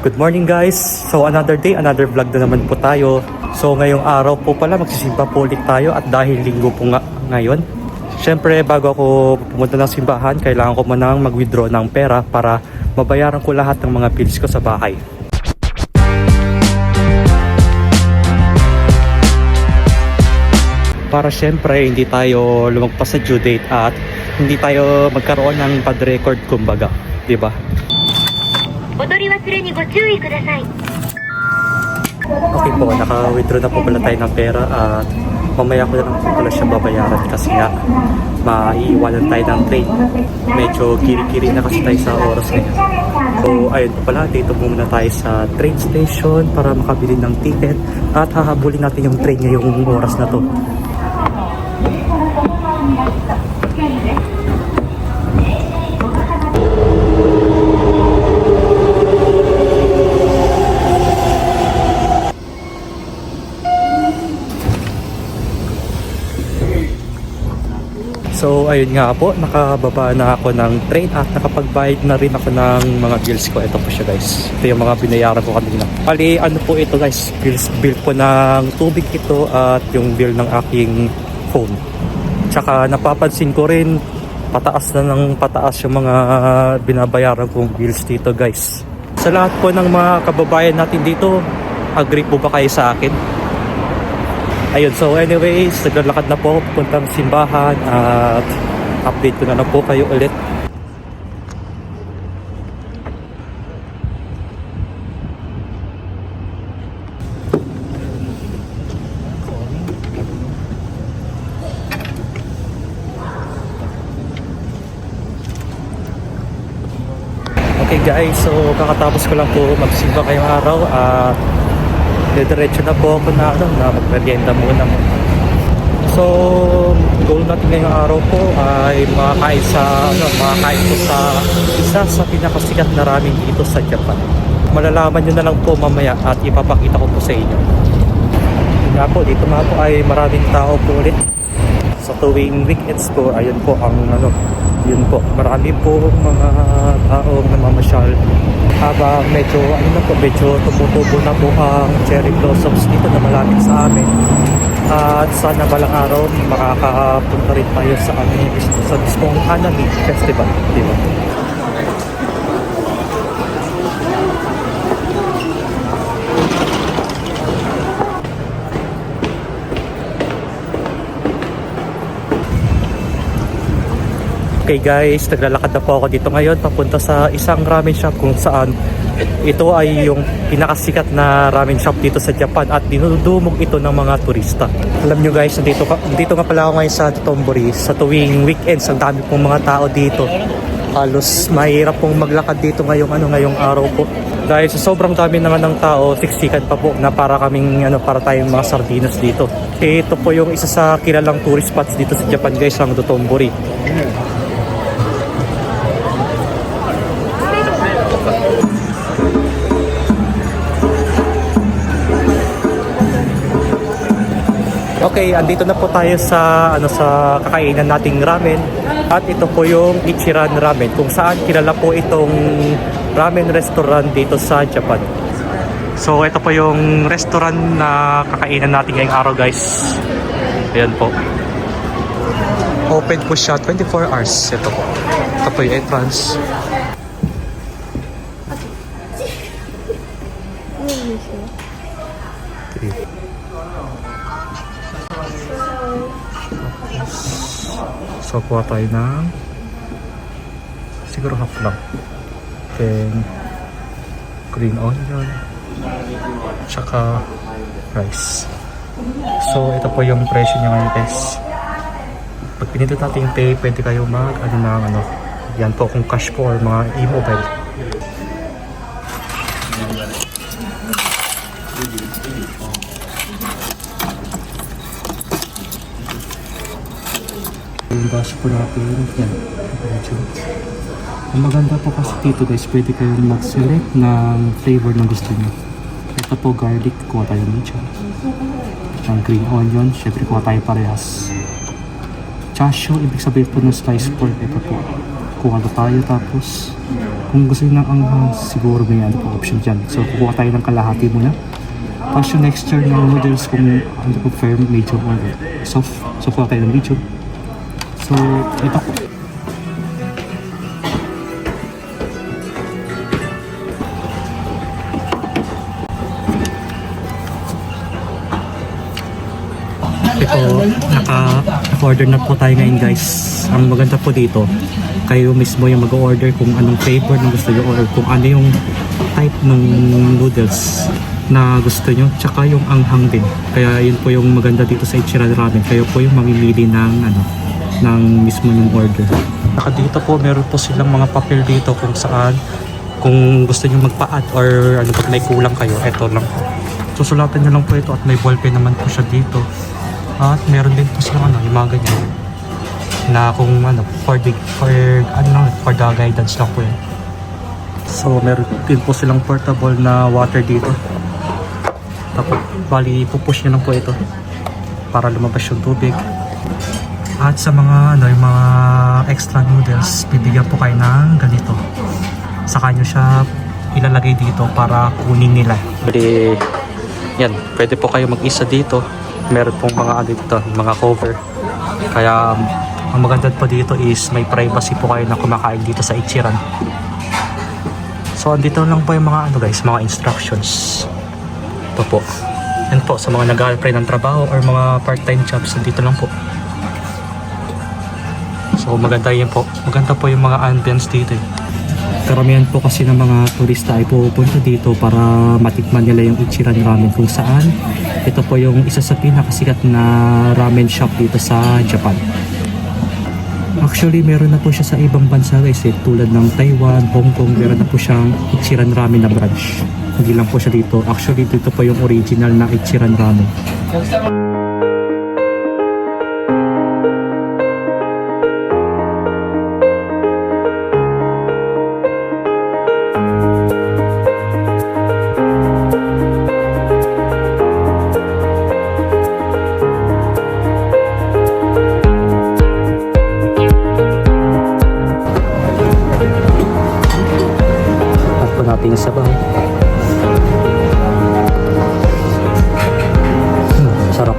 Good morning guys! So another day, another vlog na naman po tayo. So ngayong araw po pala magsisimba po ulit tayo at dahil linggo po nga ngayon. Syempre bago ako pumunta ng simbahan, kailangan ko munang mag-withdraw ng pera para mabayaran ko lahat ng mga bills ko sa bahay. Para syempre hindi tayo lumagpas sa due date at hindi tayo magkaroon ng bad record kumbaga, 'di ba? Okay po, naka-withdraw na po pala tayo ng pera at mamaya ko na lang po pala siya babayaran kasi nga maiiwanan tayo ng train. Medyo kiri-kiri na kasi tayo sa oras ngayon. So ayun po pala, dito muna tayo sa train station para makabili ng ticket at hahabulin natin yung train ngayong oras na to. So ayun nga po, nakababa na ako ng train at nakapagbayad na rin ako ng mga bills ko. Ito po siya guys. Ito yung mga binayaran ko kanina. Bali ano po ito guys, bill po ng tubig ito at yung bill ng aking phone. Tsaka napapansin ko rin pataas na ng pataas yung mga binabayaran kong bills dito guys. Sa lahat po ng mga kababayan natin dito, agree po ba kayo sa akin? Ayun, so anyways, naglalakad na po ako pupuntang simbahan at update ko na lang po kayo ulit. Okay guys, so kakatapos ko lang po magsimba ngayong araw at diretso na po ako na magmerienda muna. So goal natin ngayong araw po ay makakain po sa isa sa pinakasikat na ramen dito sa Japan. Malalaman nyo na lang po mamaya at ipapakita ko po sa inyo. Nga po, dito nga po ay maraming tao po ulit sa tuwing weekends po. Ayun po ang yun po, marami po mga taong namamasyal habang medyo tumutubo na po ang cherry blossoms dito na malapit sa amin. At sana balang araw makakapunta rin tayo sa mismong Hanami Festival, di ba? Okay guys, naglalakad na po ako dito ngayon papunta sa isang ramen shop kung saan ito ay yung pinakasikat na ramen shop dito sa Japan at dinudumog ito ng mga turista. Alam nyo guys, dito nga pala ako ngayon sa Dotonbori. Sa tuwing weekends, ang dami pong mga tao dito. Halos mahirap pong maglakad dito ngayong araw po. Dahil sa sobrang dami naman ng tao, siksikan pa po na para tayong mga sardinas dito. Ito po yung isa sa kilalang tourist spots dito sa Japan guys, ang Dotonbori. Okay, andito na po tayo sa kakainan nating ramen at ito po yung Ichiran Ramen kung saan kilala po itong ramen restaurant dito sa Japan. So ito po yung restaurant na kakainan natin ngayong araw guys. Ayan po. Open po siya 24 hours. Ito po. Ito po yung entrance. So kuha tayo ng siguro half lang. Then green onion tsaka rice. So ito po yung presyo niya ngayon guys. Pag pinindot natin yung pay, pwede kayo yan po kung cash po or mga e-mobile. Yung baso po natin, yan. Ang maganda po kasi dito guys, pwede kayong mag-select ng flavor na gusto nyo. Ito po garlic, kuha tayo medyo. Ang green onion, syempre kuha tayo parehas. Chashu, ibig sabihin po ng sliced pork, ito po. Kuha na tayo tapos Kung gusto nyo ng anghang, siguro may ano po option dyan. So kukuha tayo ng kalahati muna. Tapos yung texture ng noodles kung ano po firm, medium or soft. So kuha tayo ng medium. So ito po. Ito, naka-order na po tayo ngayon guys. Ang maganda po dito, kayo mismo yung mag-order kung anong flavor na gusto nyo or kung ano yung type ng noodles na gusto nyo, tsaka yung anghang din. Kaya yun po yung maganda dito sa Ichiran Ramen. Kayo po yung mamimili ng ng mismo yung order. Naka dito po, meron po silang mga papel dito kung saan kung gusto nyo magpa-add or ano pag may kulang kayo, eto lang po. Susulatan nyo lang po ito at may ballpen naman po siya dito. At meron din po silang yung mga ganyan na kung for the guidance lang po yun. So meron din po silang portable na water dito. Tapos bali pupush nyo lang po ito para lumabas yung tubig. At sa mga yung mga extra noodles, bibigyan po kayo ng ganito. Saka nyo siya ilalagay dito para kunin nila. Bali yan, pwede po kayo mag-isa dito. Meron pong mga dito, mga cover. Kaya ang maganda po dito is may privacy po kayo na kumakain dito sa Ichiran. So andito lang po yung mga guys, mga instructions. Ito po. Yan po sa mga nag-apply ng trabaho or mga part-time jobs, andito lang po. So maganda yun po. Maganda po yung mga ambience dito. Karamihan po kasi ng mga turista ay pupunta dito para matikman nila yung Ichiran Ramen kung saan ito po yung isa sa pinakasikat na ramen shop dito sa Japan. Actually meron na po siya sa ibang bansa guys tulad ng Taiwan, Hong Kong, meron na po siyang Ichiran Ramen na branch. Hindi lang po siya dito. Actually dito po yung original na Ichiran Ramen. Nating sabaw. Sarap.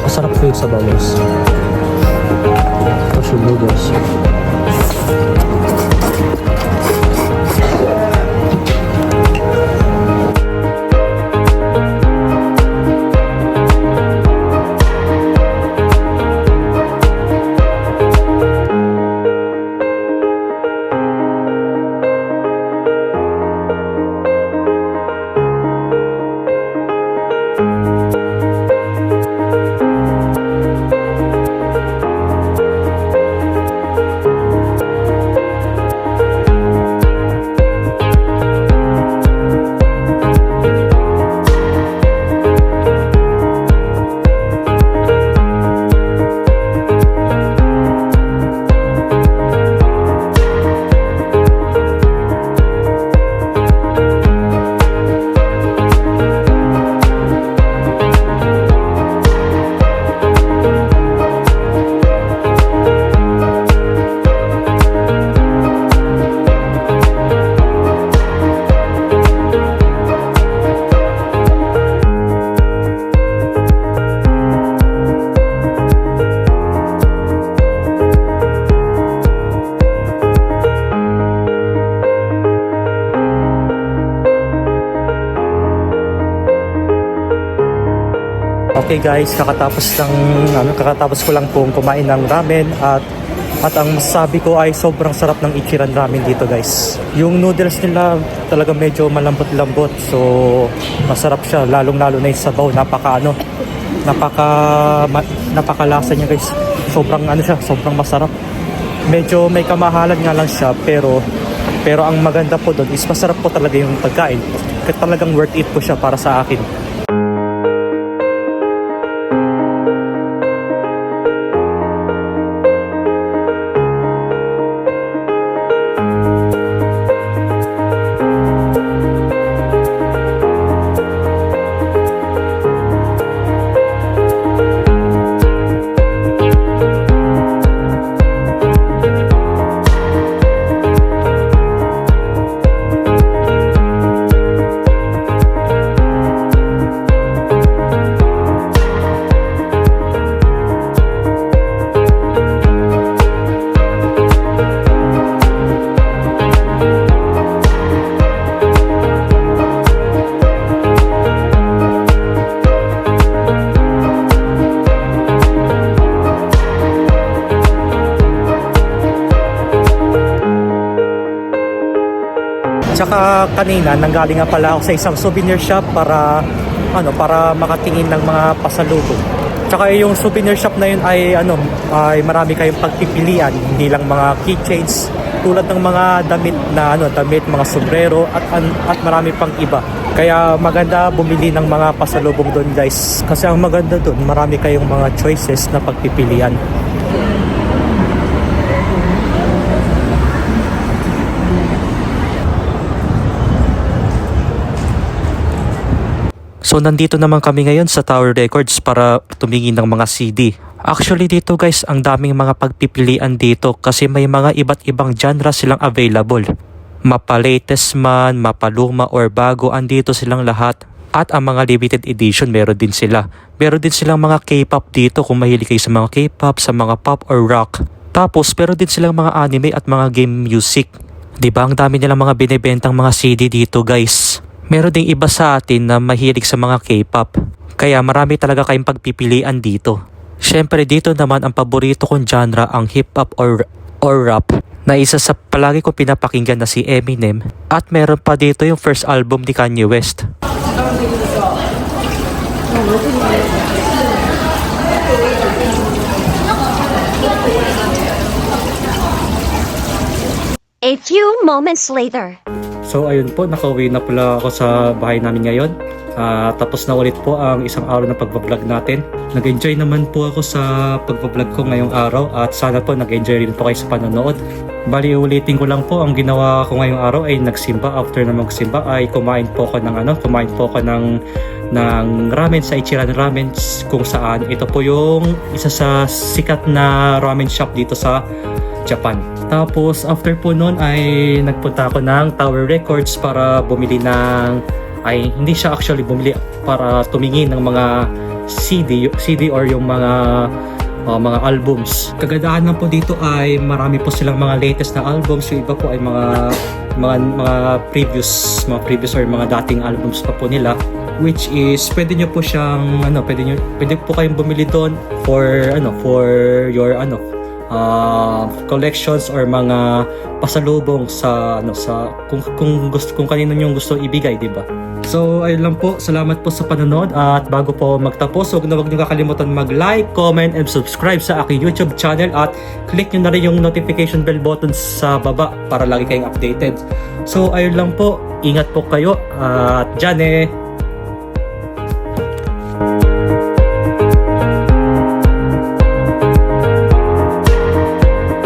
Sarap po yung sabaw guys. Tapos yung noodles. Okay guys, kakatapos ko lang pong kumain ng ramen at ang masasabi ko ay sobrang sarap ng Ichiran Ramen dito guys. Yung noodles nila talaga medyo malambot-lambot, so masarap siya, lalong-lalo na yung sabaw, napakalasa niya guys. Sobrang masarap. Medyo may kamahalan nga lang siya, pero ang maganda po doon is masarap po talaga yung pagkain. Kaya talagang worth it po siya para sa akin. Tsaka kanina nanggaling nga pala ako sa isang souvenir shop para makatingin ng mga pasalubong. Tsaka yung souvenir shop na yun ay marami kayong pagpipilian, hindi lang mga keychains tulad ng mga damit, mga sombrero at marami pang iba. Kaya maganda bumili ng mga pasalubong doon, guys. Kasi ang maganda doon, marami kayong mga choices na pagpipilian. So nandito naman kami ngayon sa Tower Records para tumingin ng mga CD. Actually dito guys, ang daming mga pagpipilian dito kasi may mga iba't ibang genre silang available. Mapa-latest man, mapaluma or bago, andito silang lahat. At ang mga limited edition meron din sila. Meron din silang mga K-pop dito kung mahilig kayo sa mga K-pop, sa mga pop or rock. Tapos meron din silang mga anime at mga game music. Diba ang dami nilang mga binibentang mga CD dito guys. Meron ding iba sa atin na mahilig sa mga K-pop. Kaya marami talaga kayong pagpipilian dito. Syempre dito naman ang paborito kong genre ang hip-hop or rap na isa sa palagi kong pinapakinggan na si Eminem. At meron pa dito yung first album ni Kanye West. A few moments later. So ayun po, nakauwi na pala ako sa bahay namin ngayon. Tapos na ulit po ang isang araw na pagbablog natin. Nag-enjoy naman po ako sa pagbablog ko ngayong araw at sana po nag-enjoy rin po kayo sa panonood. Bali ulitin ko lang po, ang ginawa ko ngayong araw ay nagsimba. After na magsimba ay kumain po ako ng ramen sa Ichiran Ramen, kung saan ito po yung isa sa sikat na ramen shop dito sa Japan. Tapos after po noon ay nagpunta ako ng Tower Records para bumili hindi siya actually bumili, para tumingin ng mga CD or yung mga albums. Kagandahan po dito ay marami po silang mga latest na albums. Yung iba po ay mga previous or mga dating albums pa po nila, which is pwede nyo po siyang pwede po kayong bumili doon for your collections or mga pasalubong sa kung kanino yung gusto ibigay, di ba? So ayun lang po, salamat po sa panonood at bago po magtapos, huwag niyo kakalimutan mag-like, comment and subscribe sa aking YouTube channel at click niyo na rin yung notification bell button sa baba para lagi kayong updated. So ayun lang po, ingat po kayo at Jane!